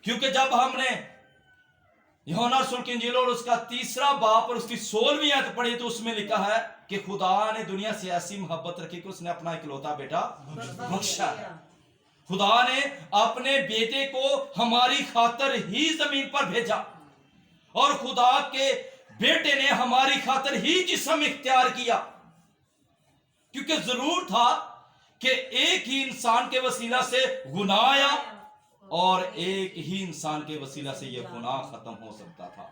क्योंकि जब हमने यूहन्ना रसूल की इंजील और उसका 3 बाब और उसकी 16वीं आयत पढ़ी तो उसमें लिखा है कि खुदा ने दुनिया से ऐसी मोहब्बत रखी कि उसने अपना इकलौता बेटा बख्शा है। खुदा ने अपने बेटे को हमारी खातिर ही जमीन पर भेजा और खुदा के बेटे ने हमारी खातिर ही जिस्म इख्तियार किया, क्योंकि जरूर था कि एक ही इंसान के वसीला से गुनाह आया और एक ही इंसान के वसीला से यह गुनाह खत्म हो सकता था।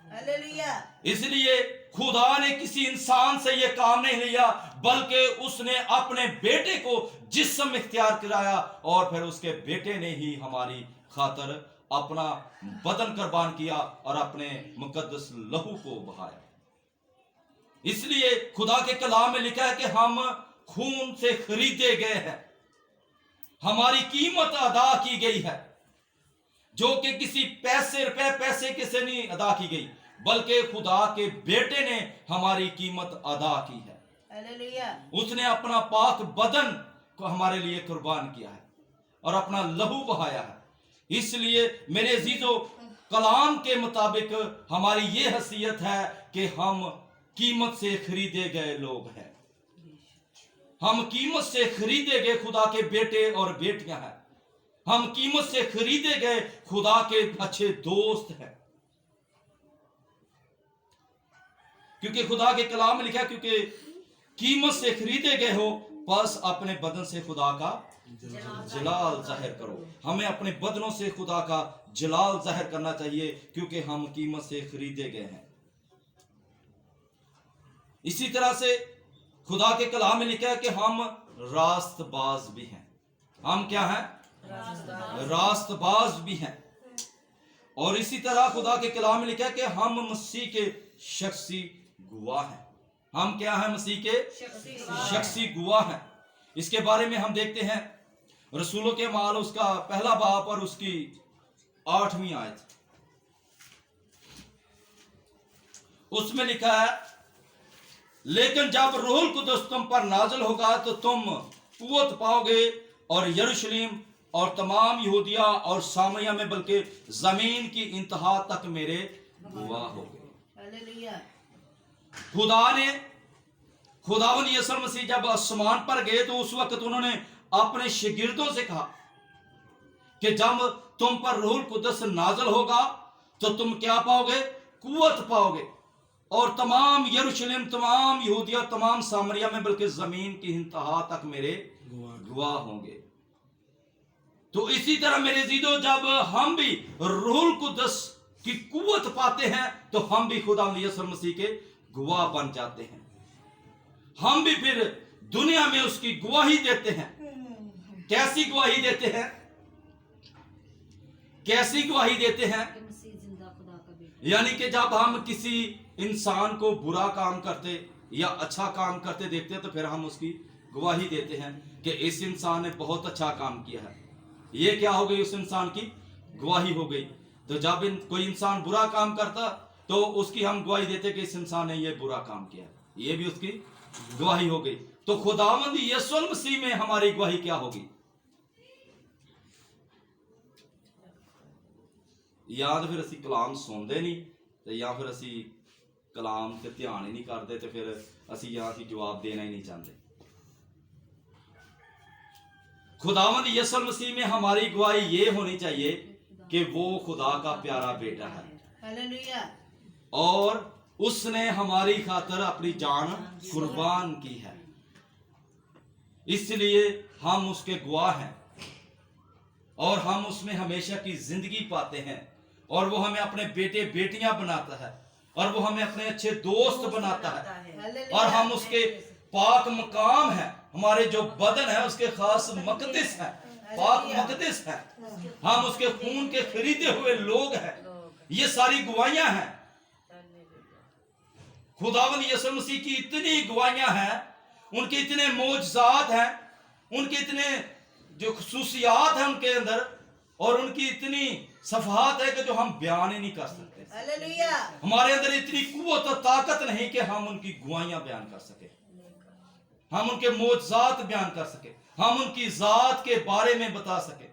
इसलिए खुदा ने किसी इंसान से यह काम नहीं लिया, बल्कि उसने अपने बेटे को जिस्म इख्तियार कराया और फिर उसके बेटे ने ही हमारी खातिर अपना बदन कुर्बान किया और अपने मुकद्दस लहू को बहाया। इसलिए खुदा के कलाम में लिखा है कि हम खून से खरीदे गए हैं, हमारी कीमत अदा की गई है, जो कि किसी पैसे के से नहीं अदा की गई, बल्कि खुदा के बेटे ने हमारी कीमत अदा की है। उसने अपना पाक बदन को हमारे लिए कुर्बान किया है और अपना लहू बहाया है। इसलिए मेरे अजीजों, कलाम के मुताबिक हमारी ये हैसियत है कि हम कीमत से खरीदे गए लोग हैं। हम कीमत से खरीदे गए खुदा के बेटे और बेटियां हैं। हम कीमत से खरीदे गए खुदा के अच्छे दोस्त हैं, क्योंकि खुदा के कलाम में लिखा है, क्योंकि कीमत से खरीदे गए हो बस अपने बदन से खुदा का जलाल जाहिर करो। हमें अपने बदनों से खुदा का जलाल जाहिर करना चाहिए, क्योंकि हम कीमत से खरीदे गए हैं। इसी तरह से खुदा के कलाम में लिखा है कि हम रास्तबाज भी हैं। हम क्या हैं? रास्तबाज भी हैं। और इसी तरह खुदा के कलाम में लिखा है कि हम मसीह के शख्सी गवाह हैं। हम क्या हैं? मसीह के शख्सी गवाह हैं। इसके बारे में हम देखते हैं रसूलों के अमाल उसका 1 बाब और उसकी 8वीं आयत। उसमें लिखा है, लेकिन जब रूहुल कुद्दुस तुम पर नाज़िल होगा तो तुम कुव्वत पाओगे और यरूशलेम और तमाम यहूदिया और सामरिया में बल्कि जमीन की इंतहा तक मेरे गवाह होगे। खुदावंद यीशु मसीह जब आसमान पर गए तो उस वक्त उन्होंने अपने शागिर्दों से कहा कि जब तुम पर रूहुल कुद्दुस नाज़िल होगा तो तुम क्या पाओगे? कुव्वत पाओगे और तमाम यरूशलेम, तमाम यहूदिया, तमाम सामरिया में बल्कि जमीन की इंतहा तक मेरे गवाह होंगे। तो इसी तरह मेरे अजीजों, जब हम भी रूहुल कुद्दुस की कुव्वत पाते हैं तो हम भी खुदावंद यीशु मसीह के गवाह बन जाते हैं। हम भी फिर दुनिया में उसकी गवाही देते हैं। कैसी गवाही देते हैं? कैसी गवाही देते हैं? यानी कि जब हम किसी इंसान को बुरा काम करते या अच्छा काम करते देखते हैं तो फिर हम उसकी गवाही देते हैं कि इस इंसान ने बहुत अच्छा काम किया है। ये क्या हो गई? उस इंसान की गवाही हो गई। तो जब कोई इंसान बुरा काम करता तो उसकी हम गवाही देते कि इस इंसान ने ये बुरा काम किया, ये भी उसकी गवाही हो गई। तो खुदावंद यीशु मसीह में हमारी गवाही क्या होगी? या तो फिर असी कलाम सुनते नहीं तो या फिर असी कलाम से ध्यान ही नहीं करते तो फिर असी यहाँ से जवाब देना ही नहीं चाहते। खुदावंद यीशु मसीह में हमारी गवाही ये होनी चाहिए कि वो खुदा का प्यारा बेटा है और उसने हमारी खातिर अपनी जान कुर्बान की है, इसलिए हम उसके गवाह हैं और हम उसमें हमेशा की जिंदगी पाते हैं और वो हमें अपने बेटे बेटियां बनाता है और वो हमें अपने अच्छे दोस्त बनाता है और हम उसके पाक मकाम है। हमारे जो बदन है उसके खास मकदस है, पाक मकदस है। हम उसके खून के खरीदे हुए लोग हैं। ये सारी गवाहियां हैं। खुदावंद यीशु मसीह की इतनी गवाहियां हैं, उनके इतने मौजज़ात हैं, उनके इतने जो खुसूसियात हैं उनके अंदर और उनकी इतनी सफात है कि जो हम बयान ही नहीं कर सकते। हमारे अंदर इतनी कुव्वत और ताकत नहीं कि हम उनकी गवाहियां बयान कर सके, हम उनके मौजज़ात बयान कर सके, हम उनकी जात के बारे में बता सके।